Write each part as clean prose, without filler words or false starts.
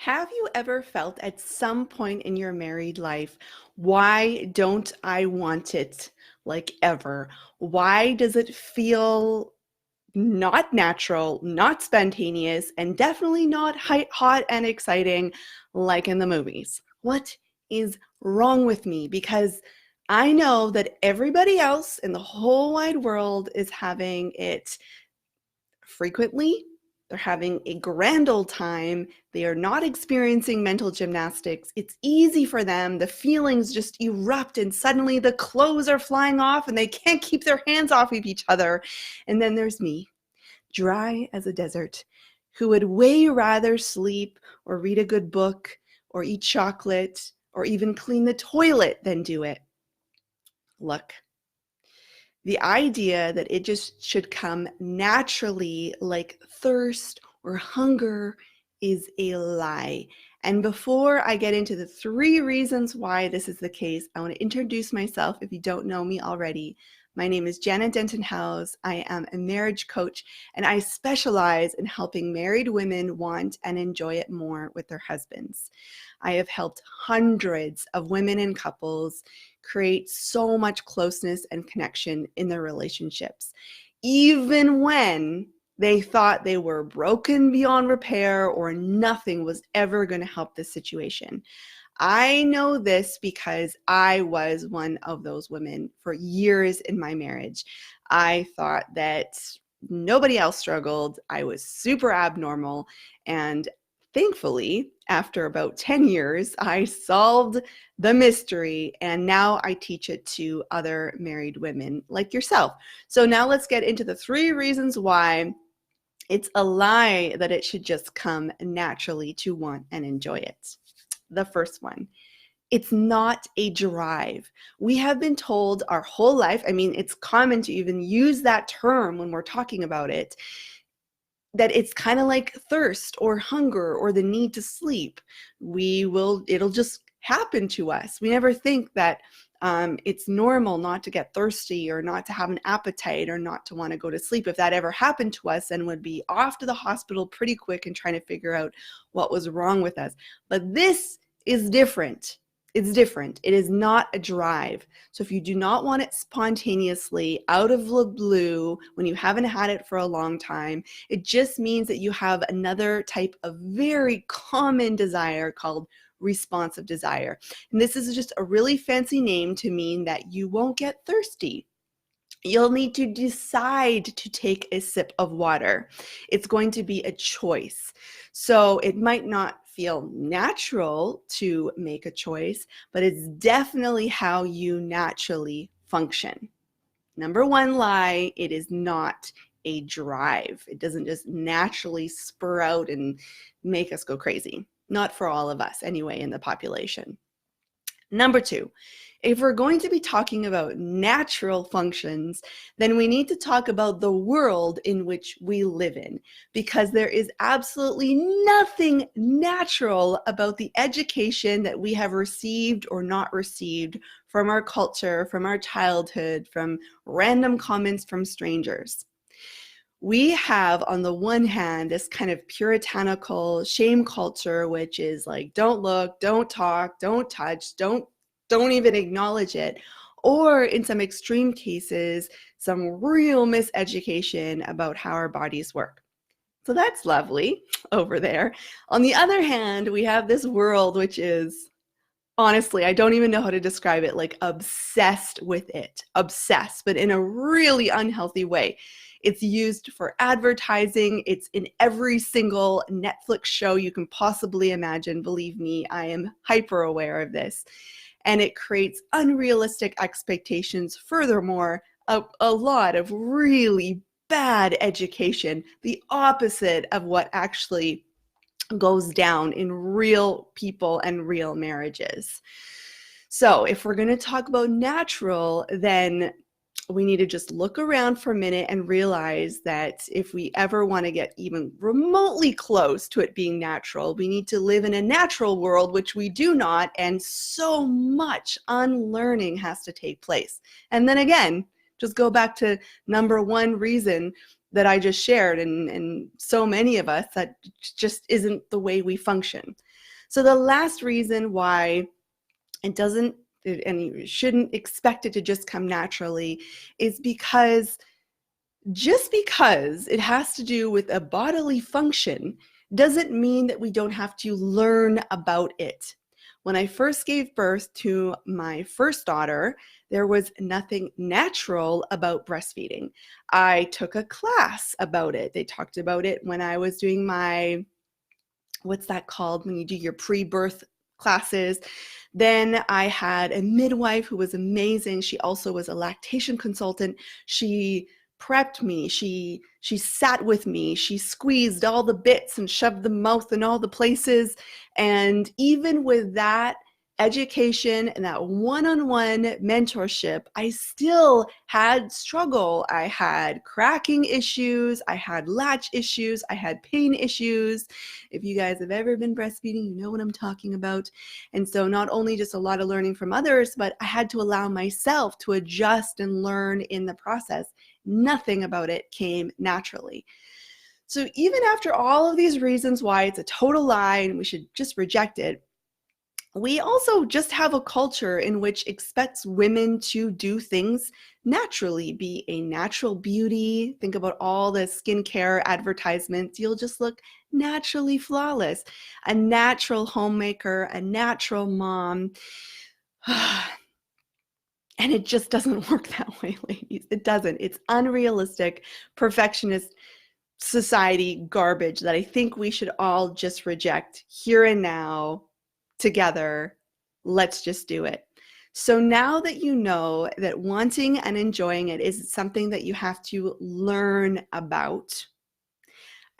Have you ever felt at some point in your married life, why don't I want it like ever? Why does it feel not natural, not spontaneous, and definitely not hot and exciting like in the movies? What is wrong with me? Because I know that everybody else in the whole wide world is having it frequently. They're having a grand old time. They are not experiencing mental gymnastics. It's easy for them. The feelings just erupt, and suddenly the clothes are flying off and they can't keep their hands off of each other. And then there's me, dry as a desert, who would way rather sleep or read a good book or eat chocolate or even clean the toilet than do it. Look, the idea that it just should come naturally, like thirst or hunger, is a lie. And before I get into the 3 reasons why this is the case, I want to introduce myself if you don't know me already. My name is Janna Denton-Howes. I am a marriage coach, and I specialize in helping married women want and enjoy it more with their husbands. I have helped hundreds of women and couples create so much closeness and connection in their relationships, even when they thought they were broken beyond repair or nothing was ever going to help this situation. I know this because I was one of those women for years in my marriage. I thought that nobody else struggled. I was super abnormal. And thankfully, after about 10 years, I solved the mystery, and now I teach it to other married women like yourself. So now let's get into the 3 reasons why it's a lie that it should just come naturally to want and enjoy it. The first one, it's not a drive. We have been told our whole life, I mean, it's common to even use that term when we're talking about it, that it's kind of like thirst or hunger or the need to sleep. It'll just happen to us. We never think that it's normal not to get thirsty or not to have an appetite or not to want to go to sleep. If that ever happened to us, then we'd be off to the hospital pretty quick and trying to figure out what was wrong with us. But this is different. It's different. It is not a drive. So if you do not want it spontaneously out of the blue when you haven't had it for a long time, it just means that you have another type of very common desire called responsive desire. And this is just a really fancy name to mean that you won't get thirsty. You'll need to decide to take a sip of water. It's going to be a choice. So it might not feel natural to make a choice, but it's definitely how you naturally function. Number 1 lie, it is not a drive. It doesn't just naturally spur out and make us go crazy. Not for all of us anyway in the population. Number 2, if we're going to be talking about natural functions, then we need to talk about the world in which we live in, because there is absolutely nothing natural about the education that we have received or not received from our culture, from our childhood, from random comments from strangers. We have, on the one hand, this kind of puritanical shame culture, which is like, don't look, don't talk, don't touch, don't even acknowledge it. Or in some extreme cases, some real miseducation about how our bodies work. So that's lovely over there. On the other hand, we have this world which is, honestly, I don't even know how to describe it, like obsessed with it. Obsessed, but in a really unhealthy way. It's used for advertising. It's in every single Netflix show you can possibly imagine. Believe me, I am hyper aware of this. And it creates unrealistic expectations. Furthermore, a lot of really bad education, the opposite of what actually goes down in real people and real marriages. So if we're going to talk about natural, then we need to just look around for a minute and realize that if we ever want to get even remotely close to it being natural, we need to live in a natural world, which we do not, and so much unlearning has to take place. And then again, just go back to number 1 reason that I just shared, and so many of us, that just isn't the way we function. So the last reason why it doesn't, and you shouldn't expect it to just come naturally, is because just because it has to do with a bodily function doesn't mean that we don't have to learn about it. When I first gave birth to my first daughter, there was nothing natural about breastfeeding. I took a class about it. They talked about it when I was doing my, what's that called, when you do your pre-birth classes. Then I had a midwife who was amazing. She also was a lactation consultant. She prepped me. She sat with me. She squeezed all the bits and shoved the mouth in all the places. And even with that education and that one-on-one mentorship, I still had struggle. I had cracking issues. I had latch issues. I had pain issues. If you guys have ever been breastfeeding, you know what I'm talking about. And so not only just a lot of learning from others, but I had to allow myself to adjust and learn in the process. Nothing about it came naturally. So even after all of these reasons why it's a total lie and we should just reject it, we also just have a culture in which expects women to do things naturally, be a natural beauty. Think about all the skincare advertisements. You'll just look naturally flawless. A natural homemaker, a natural mom. And it just doesn't work that way, ladies. It doesn't. It's unrealistic, perfectionist society garbage that I think we should all just reject here and now. Together, let's just do it. So now that you know that wanting and enjoying it is something that you have to learn about,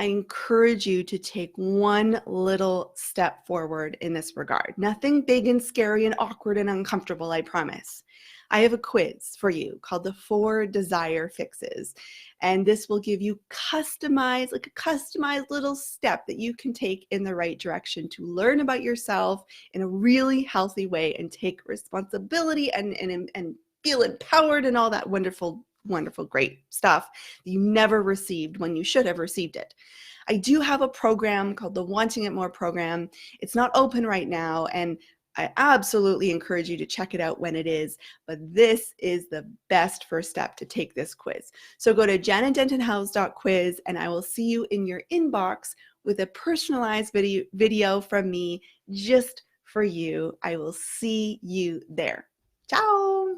I encourage you to take one little step forward in this regard. Nothing big and scary and awkward and uncomfortable, I promise. I have a quiz for you called the 4 Desire Fixes. And this will give you customized, like a customized little step that you can take in the right direction to learn about yourself in a really healthy way and take responsibility and feel empowered and all that wonderful, wonderful, great stuff that you never received when you should have received it. I do have a program called the Wanting It More program. It's not open right now, and I absolutely encourage you to check it out when it is, but this is the best first step to take this quiz. So go to jannadentonhowes.quiz and I will see you in your inbox with a personalized video from me just for you. I will see you there. Ciao.